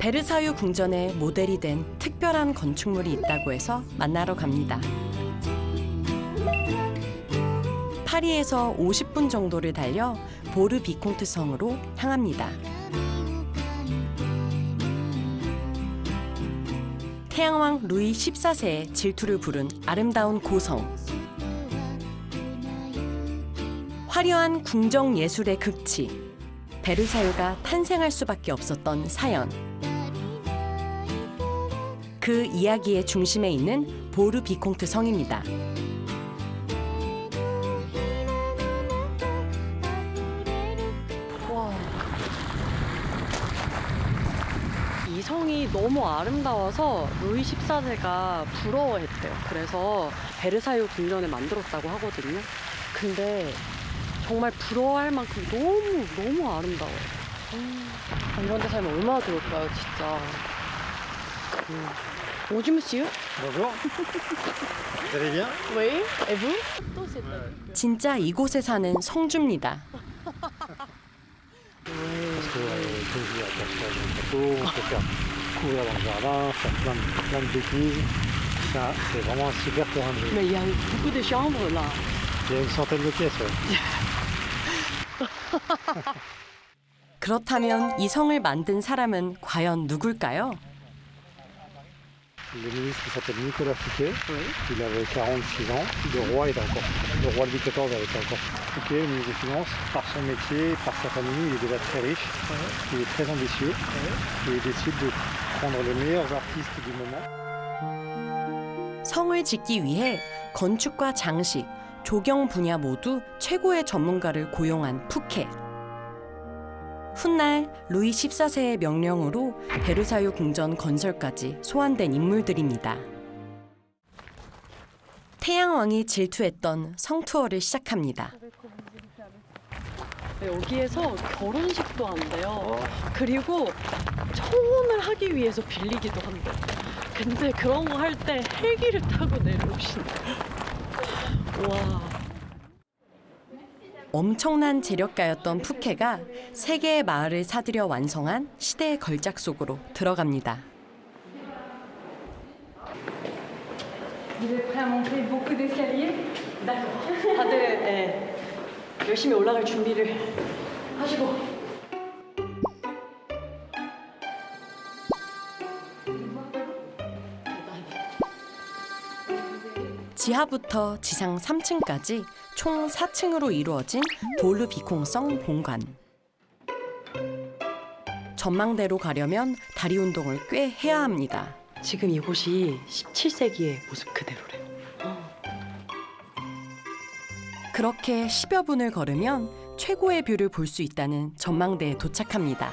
베르사유 궁전의 모델이 된 특별한 건축물이 있다고 해서 만나러 갑니다. 파리에서 50분 정도를 달려 보르 비콩트 성으로 향합니다. 태양왕 루이 14세의 질투를 부른 아름다운 고성. 화려한 궁정 예술의 극치. 베르사유가 탄생할 수밖에 없었던 사연. 그 이야기의 중심에 있는 보르 비콩트 성입니다. 와, 이 성이 너무 아름다워서 루이 14세가 부러워했대요. 그래서 베르사유 궁전을 만들었다고 하거든요. 근데 정말 부러워할 만큼 너무 아름다워요. 이런 데 살면 얼마나 좋을까요, 진짜. Bonjour monsieur. Bonjour. Vous allez bien? Oui, et vous? 진짜 이곳에 사는 성주입니다. Parce que comme je dis à personne, on peut faire courir dans le jardin, faire plein de bêtises. C'est vraiment un super terrain de jeu. Mais il y a beaucoup de chambres là. Il y a une centaine de pièces. Ouais. 그렇다면 이 성을 만든 사람은 과연 누굴까요? Le ministre qui s'appelle Nicolas Fouquet, Oui. il avait 46 ans. Le roi Louis XIV était encore Fouquet, le ministre des Finances. Par son métier, par sa famille, il est déjà très riche. Il est très ambitieux. Et il décide de prendre les meilleurs artistes du moment. 성을 짓기 위해 건축과 장식, 조경 분야 모두 최고의 전문가를 고용한 푸케. 훗날 루이 14세의 명령으로 베르사유 궁전 건설까지 소환된 인물들입니다. 태양왕이 질투했던 성 투어를 시작합니다. 여기에서 결혼식도 한대요. 그리고 청혼을 하기 위해서 빌리기도 한대요. 근데 그런 거 할 때 헬기를 타고 내려오신대요. 와. 엄청난 재력가였던 푸케가 세 개의 마을을 사들여 완성한 시대의 걸작 속으로 들어갑니다. Vous êtes prêt à monter beaucoup d'escaliers? 다들 열심히 올라갈 준비를 하시고. 지하부터 지상 3층까지 총 4층으로 이루어진 보르 비콩성 본관. 전망대로 가려면 다리 운동을 꽤 해야 합니다. 지금 이곳이 17세기의 모습 그대로래요. 그렇게 10여 분을 걸으면 최고의 뷰를 볼 수 있다는 전망대에 도착합니다.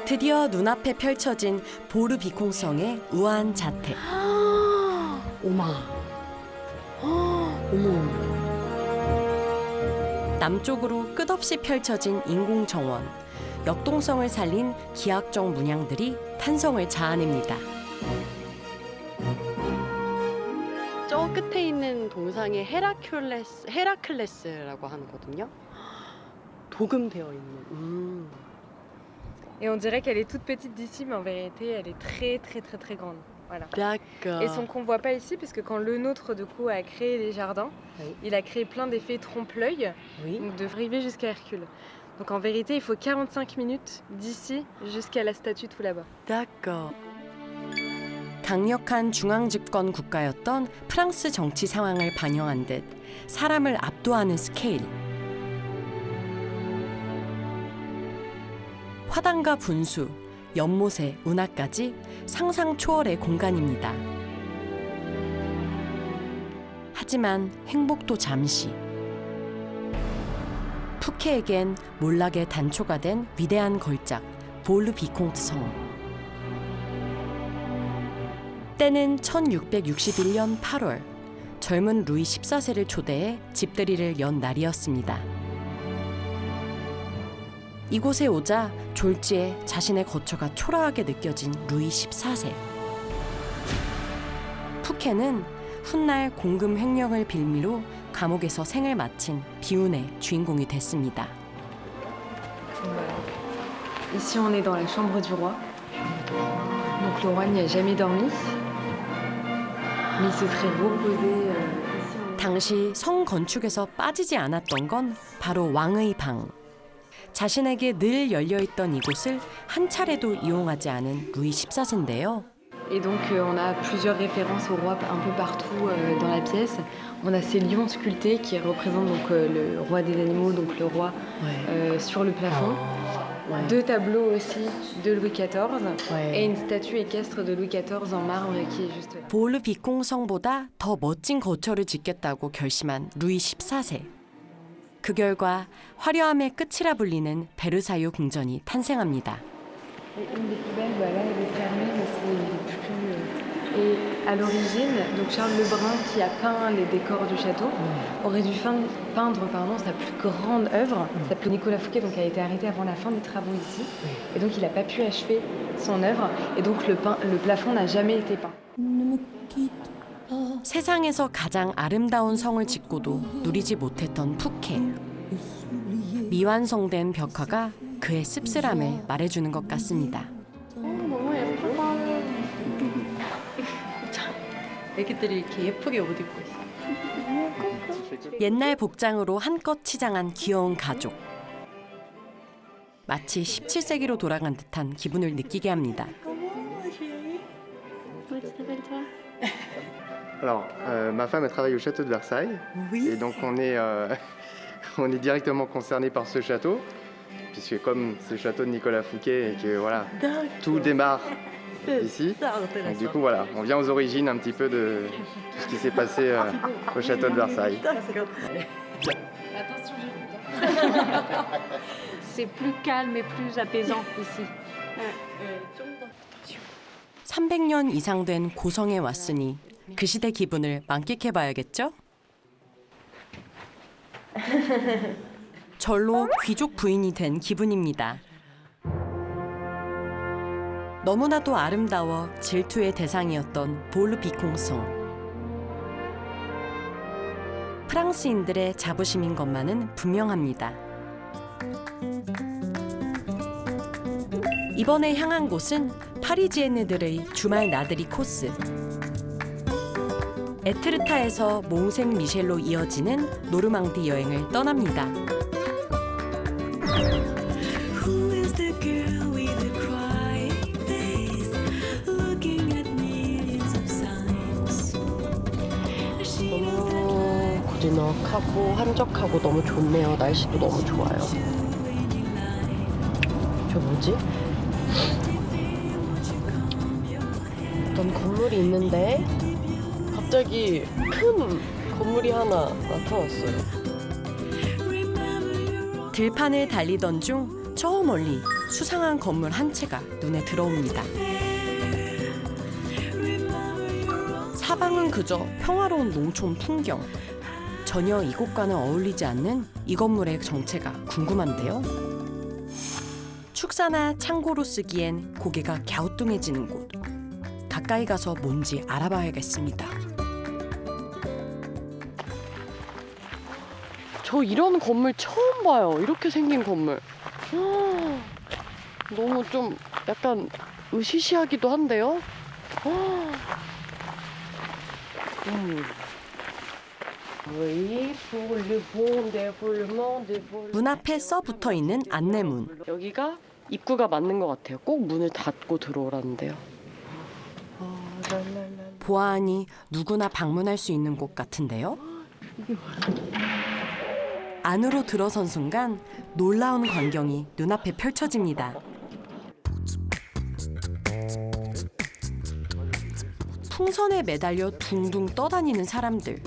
드디어 눈앞에 펼쳐진 보르 비콩성의 우아한 자태. 오마. 어머. 남쪽으로 끝없이 펼쳐진 인공정원, 역동성을 살린 기하학적 문양들이 탄성을 자아냅니다. 저 끝에 있는 동상이 헤라클레스라고 하거든요. 도금되어 있는. Et on dirait qu'elle est toute petite d'ici, mais en vérité, elle est très grande. Voilà. d'accord. Et son convoi pas ici, parce que quand le nôtre, du coup, a créé les jardins, Oui. il a créé plein d'effets trompe-l'œil, Oui. donc de arriver jusqu'à Hercule. Donc en vérité, il faut 45 minutes d'ici jusqu'à la statue tout là-bas. d'accord. 강력한 중앙 집권 국가였던 프랑스 정치 상황을 반영한 듯 사람을 압도하는 스케일. 화단과 분수, 연못의 운하까지 상상 초월의 공간입니다. 하지만 행복도 잠시. 푸케에겐 몰락의 단초가 된 위대한 걸작, 보르 비콩트 성. 때는 1661년 8월, 젊은 루이 14세를 초대해 집들이를 연 날이었습니다. 이곳에 오자 졸지에 자신의 거처가 초라하게 느껴진 루이 14세. 푸케는 훗날 공금 횡령을 빌미로 감옥에서 생을 마친 비운의 주인공이 됐습니다. Ici, on est dans la chambre du roi. Donc le roi n'y a jamais dormi. Mais il se serait reposé ici. 당시 성 건축에서 빠지지 않았던 건 바로 왕의 방. 자신에게 늘 열려있던 이곳을 한 차례도 이용하지 않은 루이 14세인데요. Et donc on a plusieurs références au roi un peu partout dans la pièce. On a ces lions sculptés qui représentent donc le roi des animaux, donc le roi sur le plafond. Deux tableaux aussi de Louis XIV et une statue équestre de Louis XIV en marbre qui est juste là. 보르 비콩성보다 더 멋진 거처를 짓겠다고 결심한 루이 14세. 그 결과 화려함의 끝이라 불리는 베르사유 궁전이 탄생합니다. Une des plus belles, là, elle est fermée, mais c'est une des plus... Et à l'origine, donc Charles Lebrun, qui a peint les décors du château, aurait dû peindre sa plus grande œuvre, s'appelait Nicolas Fouquet, donc a été arrêté avant la fin des travaux ici. Et donc il n'a pas pu achever son œuvre, et donc le plafond n'a jamais été peint. 세상에서 가장 아름다운 성을 짓고도 누리지 못했던 푸케. 미완성된 벽화가 그의 씁쓸함을 말해주는 것 같습니다. 너무 예쁘다. 애기들이 이렇게 예쁘게 옷 입고 있어. 옛날 복장으로 한껏 치장한 귀여운 가족. 마치 17세기로 돌아간 듯한 기분을 느끼게 합니다. Alors, ma femme, elle travaille au château de Versailles. Oui. Et donc, on est directement concerné par ce château, puisque comme c'est le château de Nicolas Fouquet et que voilà, tout démarre ici. Donc, du coup, voilà, on vient aux origines un petit peu de tout ce qui s'est passé au château de Versailles. Attention, c'est plus calme et plus apaisant ici. 300년 이상 된 고성에 왔으니 그 시대 기분을 만끽해봐야겠죠? 절로 귀족 부인이 된 기분입니다. 너무나도 아름다워 질투의 대상이었던 보르 비콩성. 프랑스인들의 자부심인 것만은 분명합니다. 이번에 향한 곳은 파리지엔느들의 주말 나들이 코스. 에트르타에서 몽생 미셸로 이어지는 노르망디 여행을 떠납니다. 너무 고즈넉하고 한적하고 너무 좋네요. 날씨도 너무 좋아요. 저 뭐지? 어떤 건물이 있는데 갑자기 큰 건물이 하나 나타났어요. 들판을 달리던 중 저 멀리 수상한 건물 한 채가 눈에 들어옵니다. 사방은 그저 평화로운 농촌 풍경. 전혀 이곳과는 어울리지 않는 이 건물의 정체가 궁금한데요. 축사나 창고로 쓰기엔 고개가 갸우뚱해지는 곳. 가까이 가서 뭔지 알아봐야겠습니다. 저 이런 건물 처음 봐요. 이렇게 생긴 건물. 너무 좀 약간 으시시하기도 한데요. 문 앞에 써 붙어 있는 안내문. 여기가 입구가 맞는 것 같아요. 꼭 문을 닫고 들어오라는데요. 보아하니 누구나 방문할 수 있는 곳 같은데요. 안으로 들어선 순간 놀라운 광경이 눈앞에 펼쳐집니다. 풍선에 매달려 둥둥 떠다니는 사람들.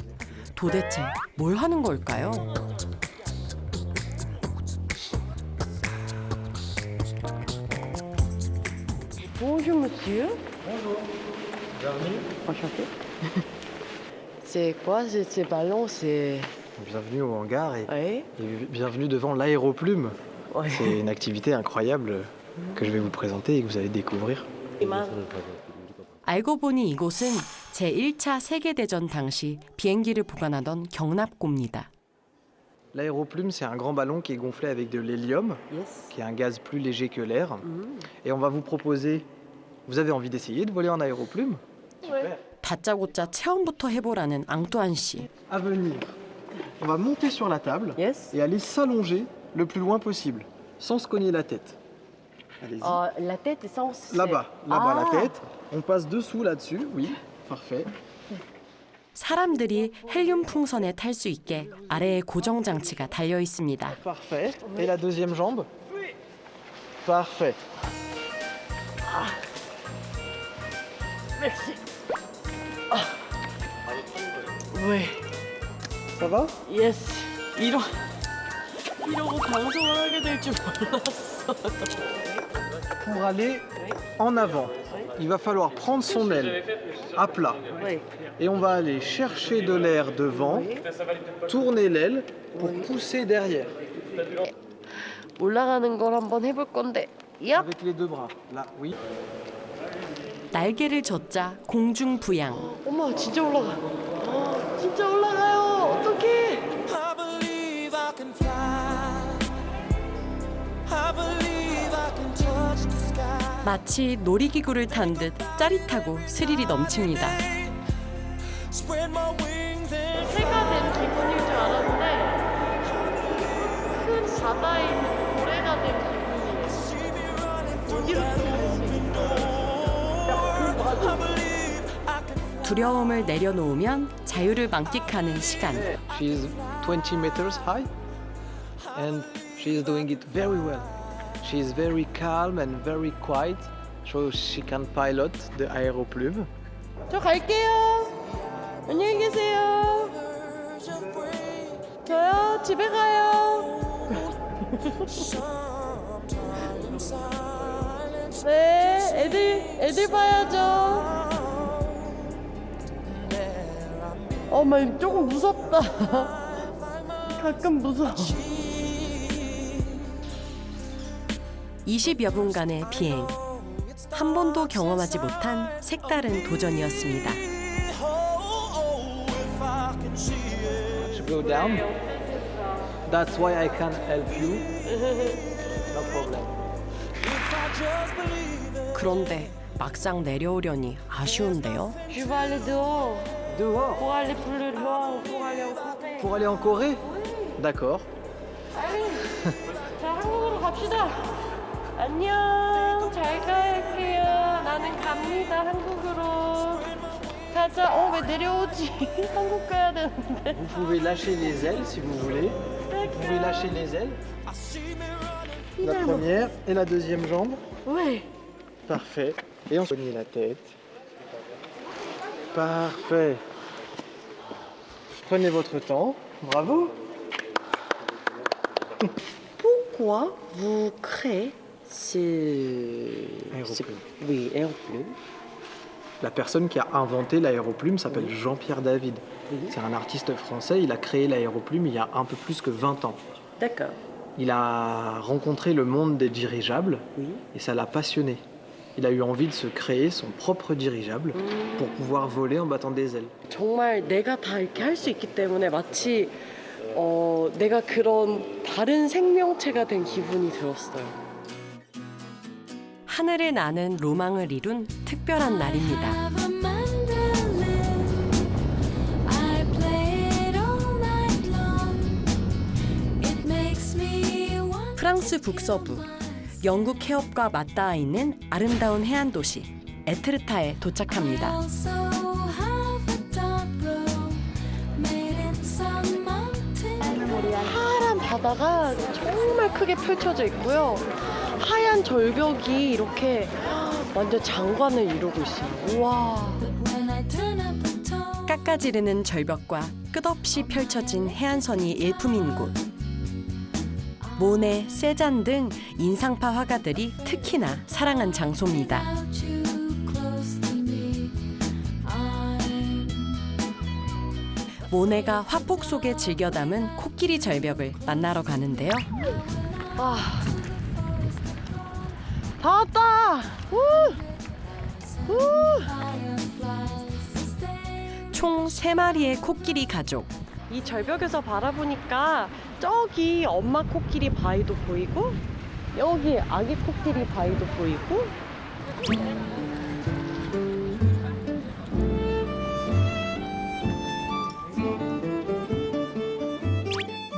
도대체 뭘 하는 걸까요? Bonjour monsieur. Bonjour, bienvenue. Enchanté. C'est quoi ces ballons? C'est... Bienvenue au hangar et Ouais. bienvenue devant l'aéroplume. Ouais. C'est une activité incroyable que je vais vous présenter et que vous allez découvrir. 알고 보니 이곳은 제1차 세계대전 당시 비행기를 보관하던 경납고입니다. L'aéroplume, c'est un grand ballon qui est gonflé avec de l'hélium, qui est un gaz plus léger que l'air. Et on va vous proposer... Vous avez envie d'essayer de voler en aéroplume? 다짜고짜 체험부터 해보라는 앙뚜안 씨. À venir. On va monter sur la table et aller s'allonger le plus loin possible, sans se cogner la tête. Allez-y. La tête sans. Là-bas, la tête. On passe dessous, là-dessus, oui. Parfait. 사람들이 헬륨 풍선에 탈 수 있게 아래에 고정 장치가 달려 있습니다. Parfait. Et la deuxième jambe? Parfait. Merci. 왜? Ça va? 예스. 이러고 방송을 하게 될 줄 몰랐어. Pour aller en avant, il va falloir prendre son aile à plat. Et on va aller chercher de l'air devant, tourner l'aile pour pousser derrière. 올라가는 걸 한번 해볼 건데. 야. Avec les deux bras. Là, oui. 날개를 젓자 공중 부양. 어머, 진짜 올라가. 진짜 올라가요. 어떡해. I believe I can fly. I believe I can touch the sky. 마치 놀이기구를 탄 듯 짜릿하고 스릴이 넘칩니다. Spread my wings and 새가 된 기분일 줄 알았는데 큰 바다에 있는 고래가 된 기분이에요. see me running through 어디로 that 들어갈 수 open door. I believe I can 두려움을 내려놓으면 자유를 만끽하는 시간. She's 20 meters high and she's doing it very well. She's very calm and very quiet, so she can pilot the aéroplume. 저 갈게요. 안녕히 계세요. 저요 집에 가요. 네, 애들 봐야죠. 어머, 조금 무섭다. 가끔 무서워. 20여 분간의 비행. 한 번도 경험하지 못한 색다른 도전이었습니다. To go down. That's why I can help you. No problem. 그런데 막상 내려오려니 아쉬운데요. Je vais aller dehors Dehors. pour aller plus loin, pour aller en Corée. Pour aller en Corée? D'accord. 자, 한국으로 갑시다. 안녕. 잘 갈게요. 나는 갑니다. 한국으로. 가자. 왜 내려오지? 한국 가야 되는데. Vous pouvez lâcher les ailes si vous voulez. Vous pouvez lâcher les ailes. La première et la deuxième jambe. 왜? Parfait. Et on soigne la tête. Parfait. Prenez votre temps. Bravo. Pourquoi vous créez ce... Aéroplume. Oui, aéroplume. La personne qui a inventé l'aéroplume s'appelle Jean-Pierre David. C'est un artiste français. Il a créé l'aéroplume il y a un peu plus que 20 ans. D'accord. Il a rencontré le monde des dirigeables et ça l'a passionné. Il a eu envie de se créer son propre dirigeable pour pouvoir voler en battant des ailes. 정말 내가 다 이렇게 할 수 있기 때문에 마치 내가 그런 다른 생명체가 된 기분이 들었어요. 하늘을 나는 로망을 이룬 특별한 날입니다. 프랑스 북서부, 영국 해협과 맞닿아 있는 아름다운 해안 도시 에트르타에 도착합니다. 파란 바다가 정말 크게 펼쳐져 있고요. 하얀 절벽이 이렇게 완전 장관을 이루고 있어요. 우와. 깎아지르는 절벽과 끝없이 펼쳐진 해안선이 일품인 곳. 모네, 세잔 등 인상파 화가들이 특히나 사랑한 장소입니다. 모네가 화폭 속에 즐겨 담은 코끼리 절벽을 만나러 가는데요. 다 왔다. 총 3마리의 코끼리 가족. 이 절벽에서 바라보니까 저기 엄마 코끼리 바위도 보이고 여기 아기 코끼리 바위도 보이고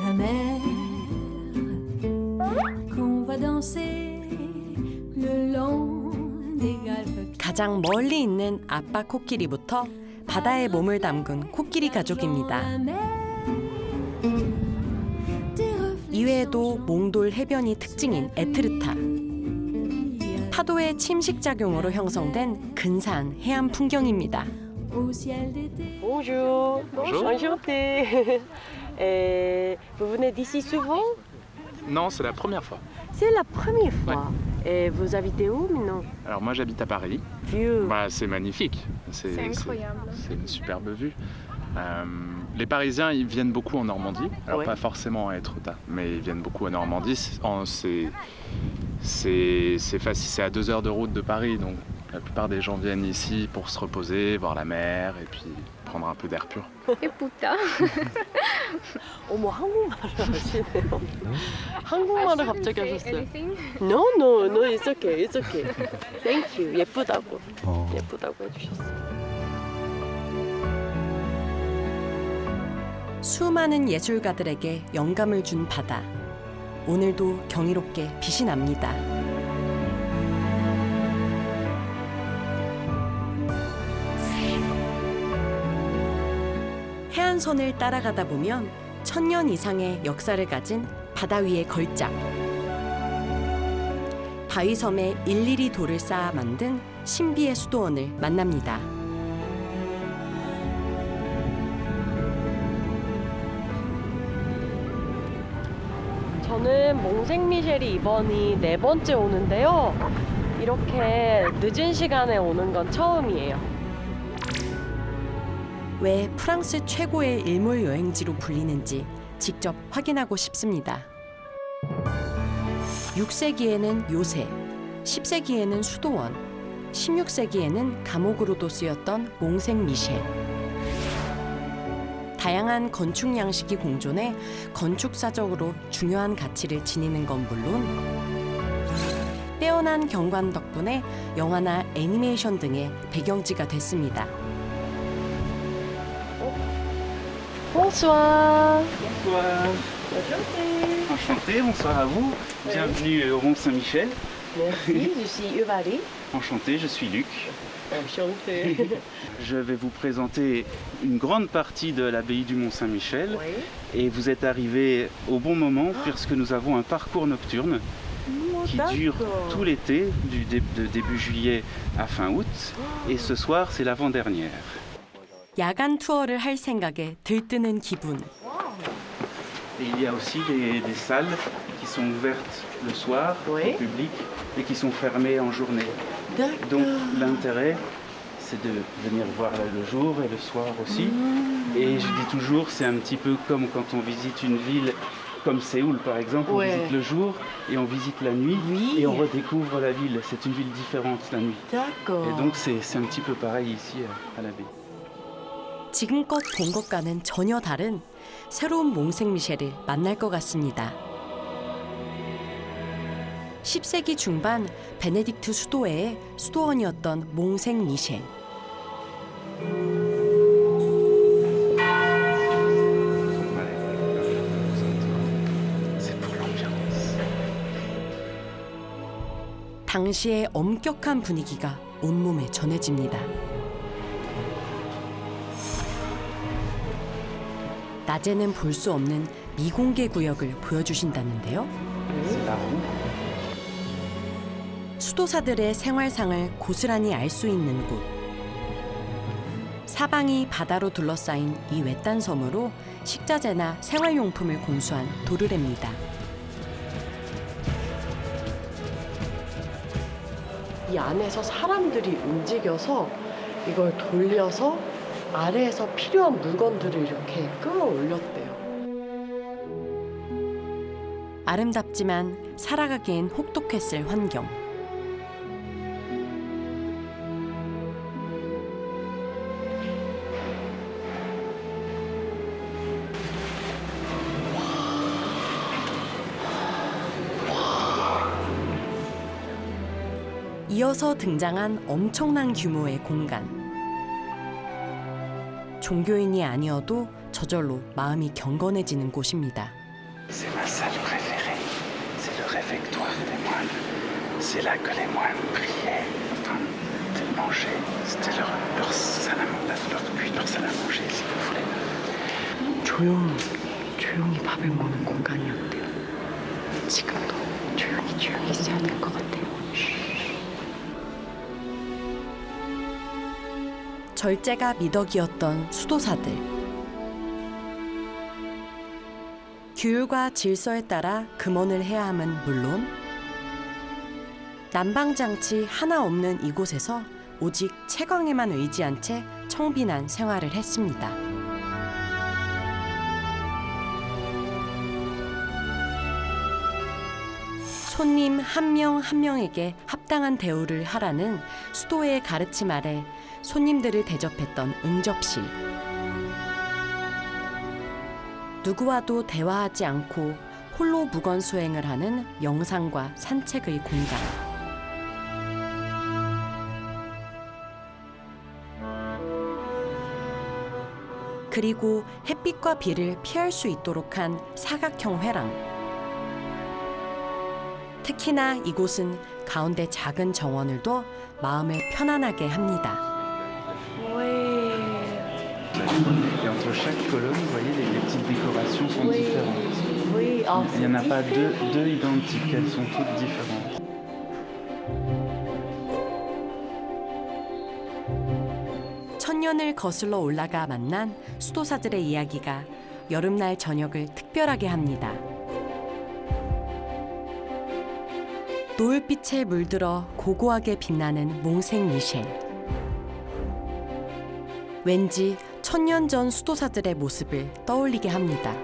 La mer, qu'on va danser le long des galles. 가장 멀리 있는 아빠 코끼리부터 바다에 몸을 담근 코끼리 가족입니다. 이외에도 몽돌 해변이 특징인 에트르타. 파도의 침식작용으로 형성된 근사한 해안 풍경입니다. Au ciel d'été. Bonjour. Bonjour. Enchantée. Vous venez d'ici souvent? Non, c'est la première fois. C'est la première fois. Et vous habitez où maintenant? Alors moi j'habite à Paris. Dieu. Bah, c'est magnifique. C'est incroyable. C'est une superbe vue. Les Parisiens ils viennent beaucoup en Normandie. Alors Ouais. pas forcément à Etretat, mais ils viennent beaucoup en Normandie. C'est facile, c'est à 2 heures de route de Paris, donc la plupart des gens viennent ici pour se reposer, voir la mer et puis prendre un peu d'air pur. 어머 한국말을 하시네요. 한국말을 갑자기 하셨어요. No, no, no, it's okay, it's okay. Thank you. 예쁘다고. 예쁘다고 해주셨어요. 수많은 예술가들에게 영감을 준 바다. 오늘도 경이롭게 빛이 납니다. 해안선을 따라가다 보면 1000년 이상의 역사를 가진 바다 위의 걸작. 바위섬에 일일이 돌을 쌓아 만든 신비의 수도원을 만납니다. 저는 몽생미셸이 이번이 4번째 오는데요. 이렇게 늦은 시간에 오는 건 처음이에요. 왜 프랑스 최고의 일몰 여행지로 불리는지 직접 확인하고 싶습니다. 6세기에는 요새, 10세기에는 수도원, 16세기에는 감옥으로도 쓰였던 몽생미셸. 다양한 건축 양식이 공존해 건축사적으로 중요한 가치를 지니는 건 물론 뛰어난 경관 덕분에 영화나 애니메이션 등의 배경지가 됐습니다. Bonsoir. Bonsoir. Enchanté, bonsoir à vous. Bienvenue au Mont Saint-Michel. Merci, je suis Evarie. Enchanté, je suis Luc. Enchantée. Je vais vous présenter une grande partie de l'abbaye du Mont Saint-Michel. Oui. Et vous êtes arrivé au bon moment puisque nous avons un parcours nocturne qui dure tout l'été, de début juillet à fin août. Et ce soir, c'est l'avant-dernière. 야간 투어를 할 생각에 들뜨는 기분. Et il y a aussi des salles qui sont ouvertes le soir Oui. au public et qui sont fermées en journée. Donc l'intérêt, c'est de venir voir le jour et le soir aussi. Et je dis toujours, c'est un petit peu comme quand on visite une ville comme Séoul par exemple, on Ouais. visite le jour et on visite la nuit Oui. et on redécouvre la ville. C'est une ville différente la nuit. D'accord. Et donc c'est un petit peu pareil ici à l'abbaye. 지금껏 본 것과는 전혀 다른 새로운 몽생미셸을 만날 것 같습니다. 10세기 중반 베네딕트 수도회의 수도원이었던 몽생미셸. C'est pour l'ambiance. 당시의 엄격한 분위기가 온몸에 전해집니다. 낮에는 볼 수 없는 미공개 구역을 보여주신다는데요. C'est la roue. 수도사들의 생활상을 고스란히 알 수 있는 곳. 사방이 바다로 둘러싸인 이 외딴 섬으로 식자재나 생활용품을 공수한 도르래입니다. 이 안에서 사람들이 움직여서 이걸 돌려서 아래에서 필요한 물건들을 이렇게 끌어올렸대요. 아름답지만 살아가기엔 혹독했을 환경. 이어서 등장한 엄청난 규모의 공간. 종교인이 아니어도 저절로 마음이 경건해지는 곳입니다. C'est ma salle préférée. C'est le réfectoire des moines. C'est là que les moines priaient, enfin, mangeaient. C'était leur salle à manger, leur salle à manger, si vous voulez. 조용히 밥을 먹는 공간이었대요. 지금도 조용히 있어야 될 것 같아요. 절제가 미덕이었던 수도사들. 규율과 질서에 따라 금언을 해야 함은 물론 난방장치 하나 없는 이곳에서 오직 채광에만 의지한 채 청빈한 생활을 했습니다. 손님 한 명 한 명에게 합당한 대우를 하라는 수도의 가르침 아래 손님들을 대접했던 응접실. 누구와도 대화하지 않고 홀로 무건 수행을 하는 명상과 산책의 공간. 그리고 햇빛과 비를 피할 수 있도록 한 사각형 회랑. 특히나 이곳은 가운데 작은 정원을 둬 마음을 편안하게 합니다. Et entre chaque colonne, vous voyez, les petites décorations sont différentes. Il n'y en a pas deux identiques, elles sont toutes différentes. 천년을 거슬러 올라가 만난 수도사들의 이야기가 여름날 저녁을 특별하게 합니다. 노을빛에 물들어 고고하게 빛나는 몽생 미셸. 왠지 천년 전 수도사들의 모습을 떠올리게 합니다.